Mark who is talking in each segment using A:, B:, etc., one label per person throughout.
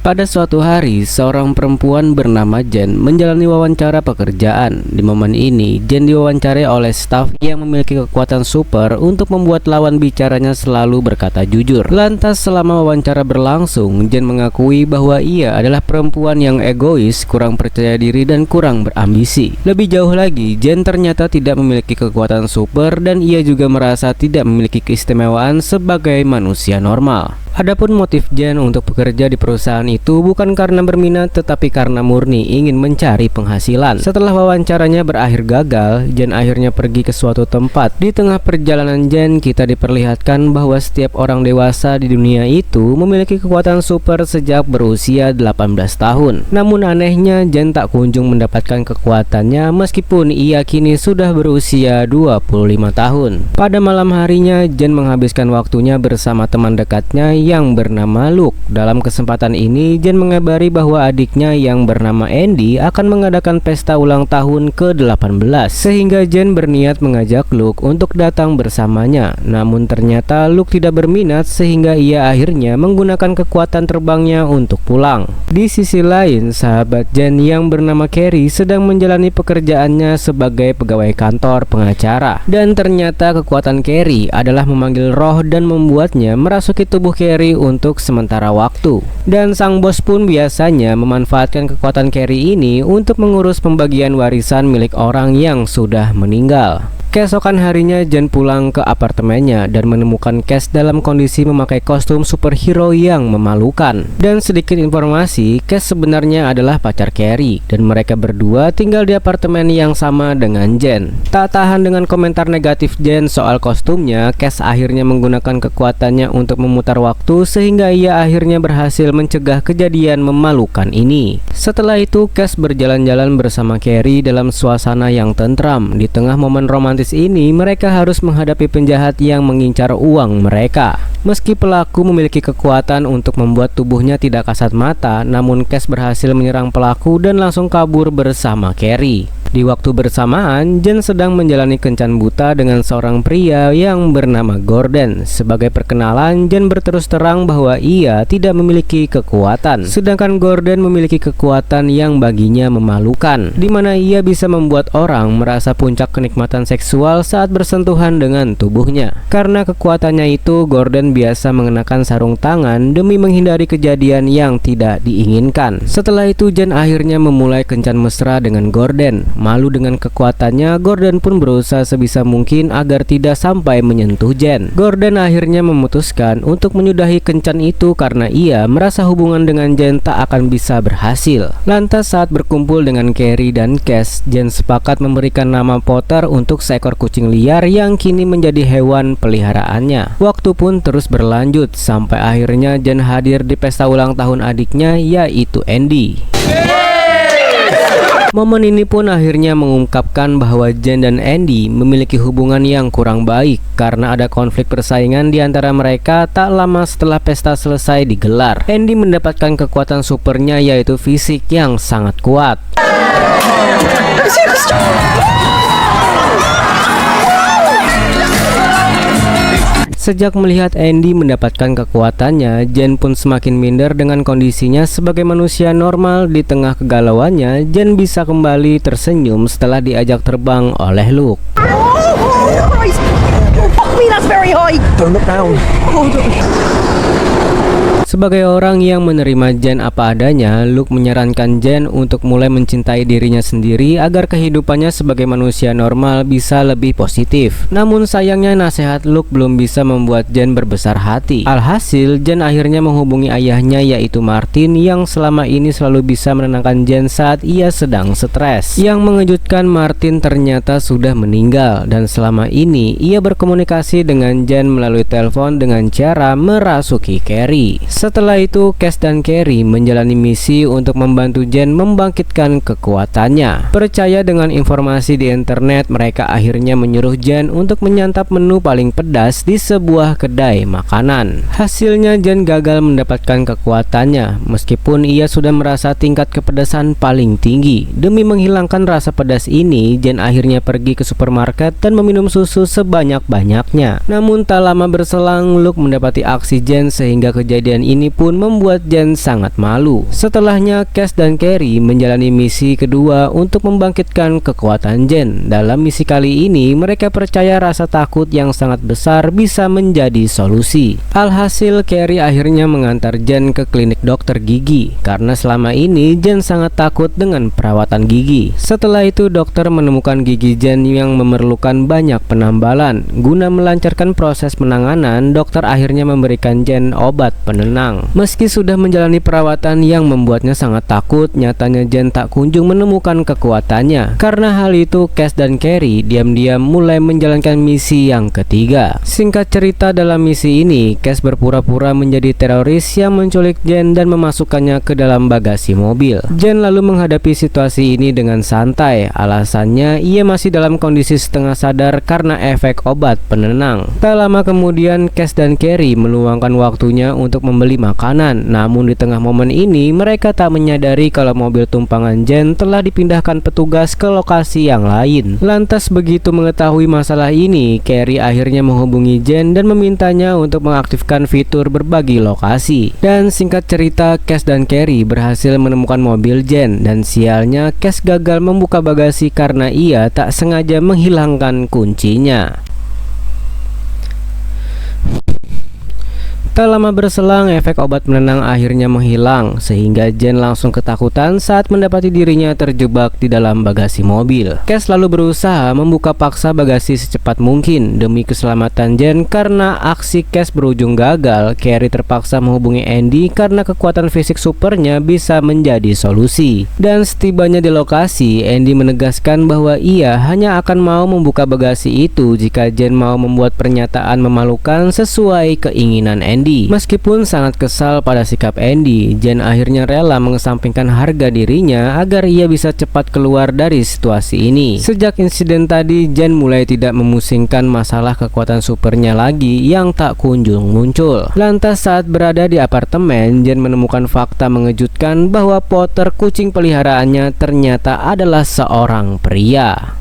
A: Pada suatu hari, seorang perempuan bernama Jen menjalani wawancara pekerjaan. Di momen ini, Jen diwawancarai oleh staf yang memiliki kekuatan super untuk membuat lawan bicaranya selalu berkata jujur. Lantas selama wawancara berlangsung, Jen mengakui bahwa ia adalah perempuan yang egois, kurang percaya diri dan kurang berambisi. Lebih jauh lagi, Jen ternyata tidak memiliki kekuatan super dan ia juga merasa tidak memiliki keistimewaan sebagai manusia normal. Adapun motif Jen untuk bekerja di perusahaan itu bukan karena berminat tetapi karena murni ingin mencari penghasilan. Setelah wawancaranya berakhir gagal, Jen akhirnya pergi ke suatu tempat. Di tengah perjalanan Jen, kita diperlihatkan bahwa setiap orang dewasa di dunia itu memiliki kekuatan super sejak berusia 18 tahun. Namun anehnya Jen tak kunjung mendapatkan kekuatannya meskipun ia kini sudah berusia 25 tahun. Pada malam harinya, Jen menghabiskan waktunya bersama teman dekatnya yang bernama Luke. Dalam kesempatan ini, Jen mengabari bahwa adiknya yang bernama Andy akan mengadakan pesta ulang tahun ke-18, sehingga Jen berniat mengajak Luke untuk datang bersamanya. Namun ternyata Luke tidak berminat sehingga ia akhirnya menggunakan kekuatan terbangnya untuk pulang. Di sisi lain, sahabat Jen yang bernama Carrie sedang menjalani pekerjaannya sebagai pegawai kantor pengacara. Dan ternyata kekuatan Carrie adalah memanggil roh dan membuatnya merasuki tubuh Carrie untuk sementara waktu. Dan sang bos pun biasanya memanfaatkan kekuatan Carrie ini untuk mengurus pembagian warisan milik orang yang sudah meninggal. Keesokan harinya, Jen pulang ke apartemennya dan menemukan Cass dalam kondisi memakai kostum superhero yang memalukan. Dan sedikit informasi, Cass sebenarnya adalah pacar Carrie dan mereka berdua tinggal di apartemen yang sama dengan Jen. Tak tahan dengan komentar negatif Jen soal kostumnya, Cass akhirnya menggunakan kekuatannya untuk memutar waktu sehingga ia akhirnya berhasil mencegah kejadian memalukan ini. Setelah itu, Cass berjalan-jalan bersama Carrie dalam suasana yang tentram. Di tengah momen romantis ini, mereka harus menghadapi penjahat yang mengincar uang mereka. Meski pelaku memiliki kekuatan untuk membuat tubuhnya tidak kasat mata, namun Cass berhasil menyerang pelaku dan langsung kabur bersama Carrie. Di waktu bersamaan, Jen sedang menjalani kencan buta dengan seorang pria yang bernama Gordon. Sebagai perkenalan, Jen berterus terang bahwa ia tidak memiliki kekuatan, sedangkan Gordon memiliki kekuatan yang baginya memalukan, di mana ia bisa membuat orang merasa puncak kenikmatan seksual saat bersentuhan dengan tubuhnya. Karena kekuatannya itu, Gordon biasa mengenakan sarung tangan demi menghindari kejadian yang tidak diinginkan. Setelah itu, Jen akhirnya memulai kencan mesra dengan Gordon. Malu dengan kekuatannya, Gordon pun berusaha sebisa mungkin agar tidak sampai menyentuh Jen. Gordon akhirnya memutuskan untuk menyudahi kencan itu karena ia merasa hubungan dengan Jen tak akan bisa berhasil. Lantas saat berkumpul dengan Carrie dan Cass, Jen sepakat memberikan nama Potter untuk seekor kucing liar yang kini menjadi hewan peliharaannya. Waktu pun terus berlanjut sampai akhirnya Jen hadir di pesta ulang tahun adiknya, yaitu Andy. Momen ini pun akhirnya mengungkapkan bahwa Jen dan Andy memiliki hubungan yang kurang baik karena ada konflik persaingan di antara mereka. Tak lama setelah pesta selesai digelar, Andy mendapatkan kekuatan supernya, yaitu fisik yang sangat kuat. Sejak melihat Andy mendapatkan kekuatannya, Jen pun semakin minder dengan kondisinya sebagai manusia normal. Di tengah kegalauannya, Jen bisa kembali tersenyum setelah diajak terbang oleh Luke. Sebagai orang yang menerima Jen apa adanya, Luke menyarankan Jen untuk mulai mencintai dirinya sendiri agar kehidupannya sebagai manusia normal bisa lebih positif. Namun sayangnya nasihat Luke belum bisa membuat Jen berbesar hati. Alhasil, Jen akhirnya menghubungi ayahnya, yaitu Martin, yang selama ini selalu bisa menenangkan Jen saat ia sedang stres. Yang mengejutkan, Martin ternyata sudah meninggal dan selama ini ia berkomunikasi dengan Jen melalui telepon dengan cara merasuki Carrie. Setelah itu, Cass dan Carrie menjalani misi untuk membantu Jen membangkitkan kekuatannya. Percaya dengan informasi di internet, mereka akhirnya menyuruh Jen untuk menyantap menu paling pedas di sebuah kedai makanan. Hasilnya, Jen gagal mendapatkan kekuatannya meskipun ia sudah merasa tingkat kepedasan paling tinggi. Demi menghilangkan rasa pedas ini, Jen akhirnya pergi ke supermarket dan meminum susu sebanyak-banyaknya. Namun tak lama berselang, Luke mendapati aksi Jen sehingga kejadian ini pun membuat Jen sangat malu. Setelahnya, Cass dan Carrie menjalani misi kedua untuk membangkitkan kekuatan Jen. Dalam misi kali ini, mereka percaya rasa takut yang sangat besar bisa menjadi solusi. Alhasil, Carrie akhirnya mengantar Jen ke klinik dokter gigi karena selama ini Jen sangat takut dengan perawatan gigi. Setelah itu, dokter menemukan gigi Jen yang memerlukan banyak penambalan. Guna melancarkan proses penanganan, dokter akhirnya memberikan Jen obat penenang. Meski sudah menjalani perawatan yang membuatnya sangat takut, nyatanya Jen tak kunjung menemukan kekuatannya. Karena hal itu, Cass dan Carrie diam-diam mulai menjalankan misi yang ketiga. Singkat cerita, dalam misi ini, Cass berpura-pura menjadi teroris yang menculik Jen dan memasukkannya ke dalam bagasi mobil. Jen lalu menghadapi situasi ini dengan santai. Alasannya, ia masih dalam kondisi setengah sadar karena efek obat penenang. Tak lama kemudian, Cass dan Carrie meluangkan waktunya untuk membeli makanan. Namun di tengah momen ini, mereka tak menyadari kalau mobil tumpangan Jen telah dipindahkan petugas ke lokasi yang lain. Lantas begitu mengetahui masalah ini, Carrie akhirnya menghubungi Jen dan memintanya untuk mengaktifkan fitur berbagi lokasi. Dan singkat cerita, Cass dan Carrie berhasil menemukan mobil Jen, dan sialnya Cass gagal membuka bagasi karena ia tak sengaja menghilangkan kuncinya. Tak lama berselang, efek obat penenang akhirnya menghilang, sehingga Jen langsung ketakutan saat mendapati dirinya terjebak di dalam bagasi mobil. Cass lalu berusaha membuka paksa bagasi secepat mungkin demi keselamatan Jen. Karena aksi Cass berujung gagal, Carrie terpaksa menghubungi Andy karena kekuatan fisik supernya bisa menjadi solusi. Dan setibanya di lokasi, Andy menegaskan bahwa ia hanya akan mau membuka bagasi itu jika Jen mau membuat pernyataan memalukan sesuai keinginan Andy. Meskipun sangat kesal pada sikap Andy, Jen akhirnya rela mengesampingkan harga dirinya agar ia bisa cepat keluar dari situasi ini. Sejak insiden tadi, Jen mulai tidak memusingkan masalah kekuatan supernya lagi yang tak kunjung muncul. Lantas saat berada di apartemen, Jen menemukan fakta mengejutkan bahwa Potter, kucing peliharaannya, ternyata adalah seorang pria.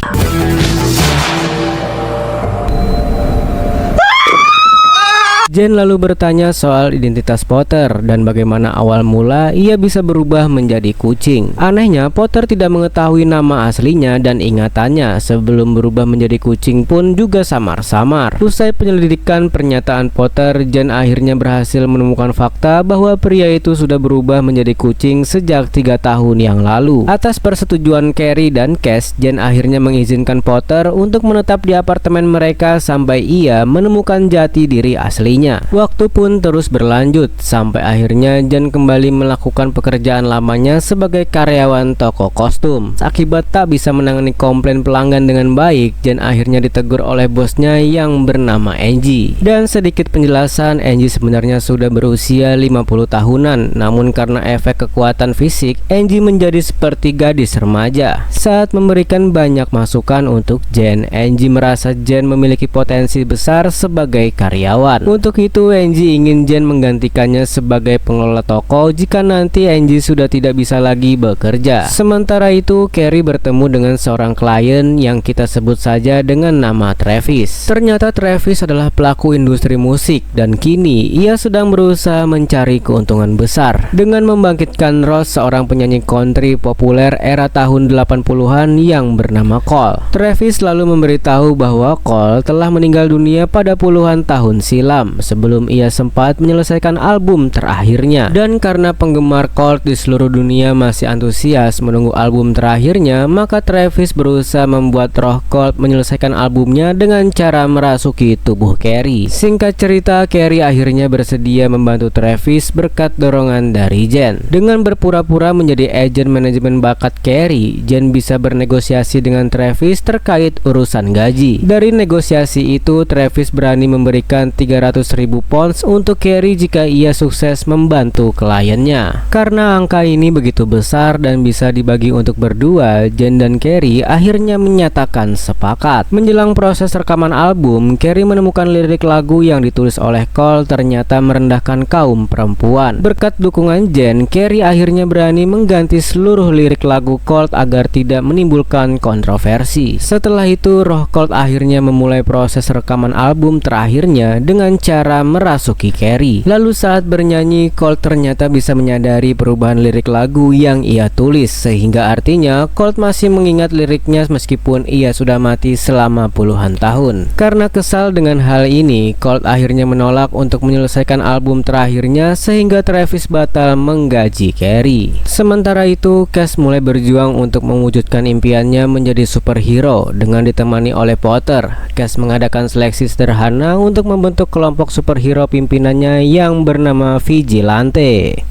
A: Jen lalu bertanya soal identitas Potter dan bagaimana awal mula ia bisa berubah menjadi kucing. Anehnya, Potter tidak mengetahui nama aslinya dan ingatannya sebelum berubah menjadi kucing pun juga samar-samar. Usai penyelidikan pernyataan Potter, Jen akhirnya berhasil menemukan fakta bahwa pria itu sudah berubah menjadi kucing sejak 3 tahun yang lalu. Atas persetujuan Carrie dan Cass, Jen akhirnya mengizinkan Potter untuk menetap di apartemen mereka sampai ia menemukan jati diri aslinya. Waktu pun terus berlanjut sampai akhirnya Jen kembali melakukan pekerjaan lamanya sebagai karyawan toko kostum. Akibat tak bisa menangani komplain pelanggan dengan baik, Jen akhirnya ditegur oleh bosnya yang bernama Angie. Dan sedikit penjelasan, Angie sebenarnya sudah berusia 50 tahunan, namun karena efek kekuatan fisik, Angie menjadi seperti gadis remaja. Saat memberikan banyak masukan untuk Jen, Angie merasa Jen memiliki potensi besar sebagai karyawan. Untuk itu, Angie ingin Jen menggantikannya sebagai pengelola toko jika nanti Angie sudah tidak bisa lagi bekerja. Sementara itu, Carrie bertemu dengan seorang klien yang kita sebut saja dengan nama Travis. Ternyata Travis adalah pelaku industri musik dan kini ia sedang berusaha mencari keuntungan besar dengan membangkitkan Ross, seorang penyanyi country populer era tahun 80-an yang bernama Cole. Travis lalu memberitahu bahwa Cole telah meninggal dunia pada puluhan tahun silam sebelum ia sempat menyelesaikan album terakhirnya. Dan karena penggemar Cole di seluruh dunia masih antusias menunggu album terakhirnya, maka Travis berusaha membuat roh Cole menyelesaikan albumnya dengan cara merasuki tubuh Carrie. Singkat cerita, Carrie akhirnya bersedia membantu Travis berkat dorongan dari Jen. Dengan berpura-pura menjadi agen manajemen bakat Carrie, Jen bisa bernegosiasi dengan Travis terkait urusan gaji. Dari negosiasi itu, Travis berani memberikan 300.000 pounds untuk Carrie jika ia sukses membantu kliennya. Karena angka ini begitu besar dan bisa dibagi untuk berdua, Jen dan Carrie akhirnya menyatakan sepakat. Menjelang proses rekaman album, Carrie menemukan lirik lagu yang ditulis oleh Cole ternyata merendahkan kaum perempuan. Berkat dukungan Jen, Carrie akhirnya berani mengganti seluruh lirik lagu Cole agar tidak menimbulkan kontroversi. Setelah itu, roh Cole akhirnya memulai proses rekaman album terakhirnya dengan cara cara merasuki Carrie. Lalu saat bernyanyi, Colt ternyata bisa menyadari perubahan lirik lagu yang ia tulis, sehingga artinya Colt masih mengingat liriknya meskipun ia sudah mati selama puluhan tahun. Karena kesal dengan hal ini, Colt akhirnya menolak untuk menyelesaikan album terakhirnya sehingga Travis batal menggaji Carrie. Sementara itu, Cass mulai berjuang untuk mewujudkan impiannya menjadi superhero dengan ditemani oleh Potter. Cass mengadakan seleksi sederhana untuk membentuk kelompok superhero pimpinannya yang bernama Vigilante.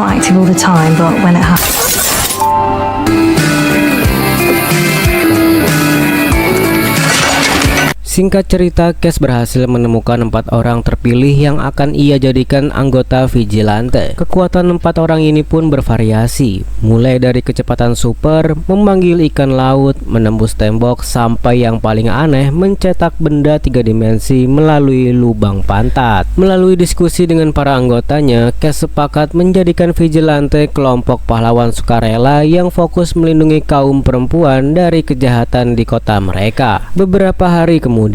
B: Not active all the time, but when it happens.
A: Singkat cerita, Cass berhasil menemukan 4 orang terpilih yang akan ia jadikan anggota Vigilante. Kekuatan 4 orang ini pun bervariasi, mulai dari kecepatan super, memanggil ikan laut, menembus tembok, sampai yang paling aneh, mencetak benda 3 dimensi melalui lubang pantat. Melalui diskusi dengan para anggotanya, Cass sepakat menjadikan Vigilante kelompok pahlawan sukarela yang fokus melindungi kaum perempuan dari kejahatan di kota mereka. Beberapa hari kemudian,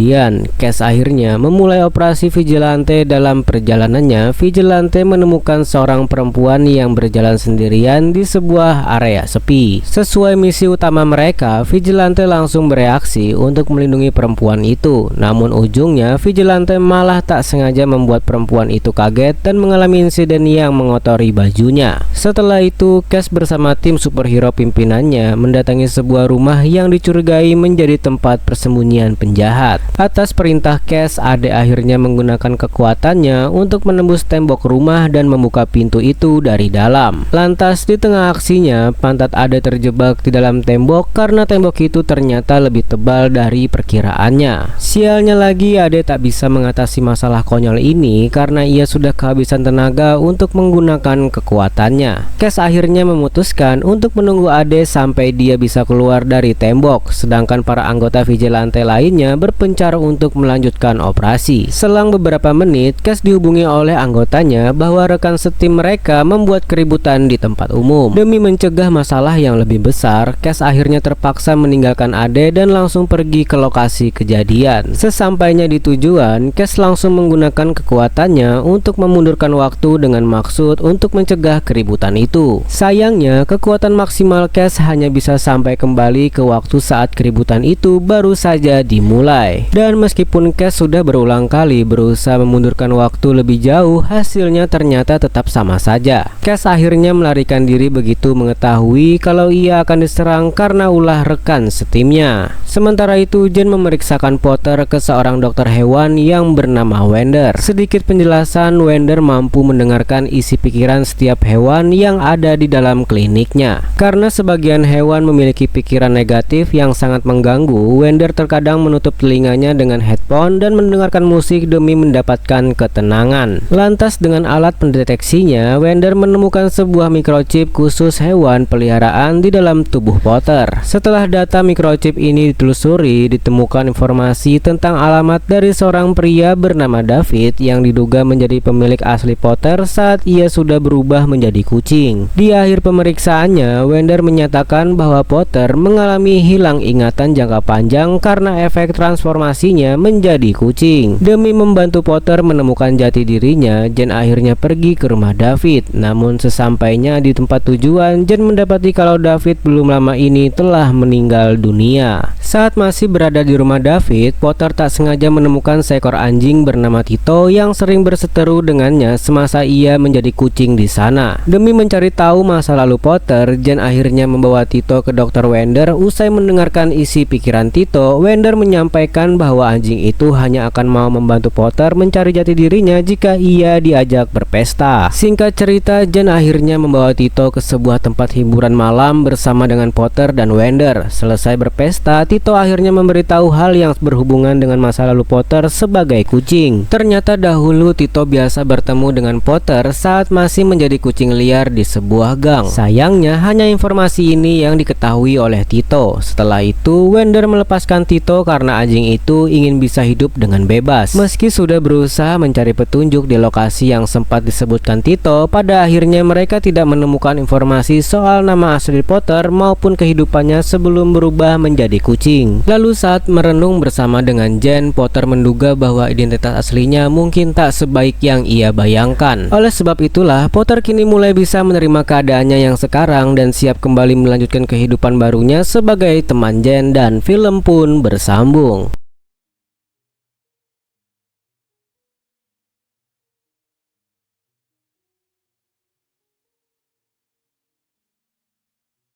A: Cass akhirnya memulai operasi Vigilante. Dalam perjalanannya, Vigilante menemukan seorang perempuan yang berjalan sendirian di sebuah area sepi. Sesuai misi utama mereka, Vigilante langsung bereaksi untuk melindungi perempuan itu. Namun ujungnya, Vigilante malah tak sengaja membuat perempuan itu kaget dan mengalami insiden yang mengotori bajunya. Setelah itu, Cass bersama tim superhero pimpinannya mendatangi sebuah rumah yang dicurigai menjadi tempat persembunyian penjahat. Atas perintah Cass, Ade akhirnya menggunakan kekuatannya untuk menembus tembok rumah dan membuka pintu itu dari dalam. Lantas di tengah aksinya, pantat Ade terjebak di dalam tembok karena tembok itu ternyata lebih tebal dari perkiraannya. Sialnya lagi, Ade tak bisa mengatasi masalah konyol ini karena ia sudah kehabisan tenaga untuk menggunakan kekuatannya. Cass akhirnya memutuskan untuk menunggu Ade sampai dia bisa keluar dari tembok, sedangkan para anggota Vigilante lainnya berpencar untuk melanjutkan operasi. Selang beberapa menit, Cass dihubungi oleh anggotanya bahwa rekan setim mereka membuat keributan di tempat umum. Demi mencegah masalah yang lebih besar, Cass akhirnya terpaksa meninggalkan Ade dan langsung pergi ke lokasi kejadian. Sesampainya di tujuan, Cass langsung menggunakan kekuatannya untuk memundurkan waktu dengan maksud untuk mencegah keributan itu. Sayangnya, kekuatan maksimal Cass hanya bisa sampai kembali ke waktu saat keributan itu baru saja dimulai. Dan meskipun Cass sudah berulang kali berusaha memundurkan waktu lebih jauh, hasilnya ternyata tetap sama saja. Cass akhirnya melarikan diri begitu mengetahui kalau ia akan diserang karena ulah rekan setimnya. Sementara itu, Jen memeriksakan Potter ke seorang dokter hewan yang bernama Wender. Sedikit penjelasan, Wender mampu mendengarkan isi pikiran setiap hewan yang ada di dalam kliniknya. Karena sebagian hewan memiliki pikiran negatif yang sangat mengganggu, Wender terkadang menutup telinganya dengan headphone dan mendengarkan musik demi mendapatkan ketenangan. Lantas dengan alat pendeteksinya, Wender menemukan sebuah microchip khusus hewan peliharaan di dalam tubuh Potter. Setelah data microchip ini ditelusuri, ditemukan informasi tentang alamat dari seorang pria bernama David yang diduga menjadi pemilik asli Potter saat ia sudah berubah menjadi kucing. Di akhir pemeriksaannya, Wender menyatakan bahwa Potter mengalami hilang ingatan jangka panjang karena efek transformasinya menjadi kucing. Demi membantu Potter menemukan jati dirinya, Jen akhirnya pergi ke rumah David. Namun sesampainya di tempat tujuan, Jen mendapati kalau David belum lama ini telah meninggal dunia. Saat masih berada di rumah David, Potter tak sengaja menemukan seekor anjing bernama Tito yang sering berseteru dengannya semasa ia menjadi kucing di sana. Demi mencari tahu masa lalu Potter, Jen akhirnya membawa Tito ke Dr. Wender. Usai mendengarkan isi pikiran Tito, Wender menyampaikan bahwa anjing itu hanya akan mau membantu Potter mencari jati dirinya jika ia diajak berpesta. Singkat cerita, Jen akhirnya membawa Tito ke sebuah tempat hiburan malam bersama dengan Potter dan Wender. Selesai berpesta, Tito akhirnya memberitahu hal yang berhubungan dengan masa lalu Potter sebagai kucing. Ternyata dahulu Tito biasa bertemu dengan Potter saat masih menjadi kucing liar di sebuah gang. Sayangnya hanya informasi ini yang diketahui oleh Tito. Setelah itu, Wender melepaskan Tito karena anjing itu ingin bisa hidup dengan bebas. Meski sudah berusaha mencari petunjuk di lokasi yang sempat disebutkan Tito, pada akhirnya mereka tidak menemukan informasi soal nama asli Potter maupun kehidupannya sebelum berubah menjadi kucing. Lalu saat merenung bersama dengan Jen, Potter menduga bahwa identitas aslinya mungkin tak sebaik yang ia bayangkan. Oleh sebab itulah, Potter kini mulai bisa menerima keadaannya yang sekarang dan siap kembali melanjutkan kehidupan barunya sebagai teman Jen, dan film pun bersambung.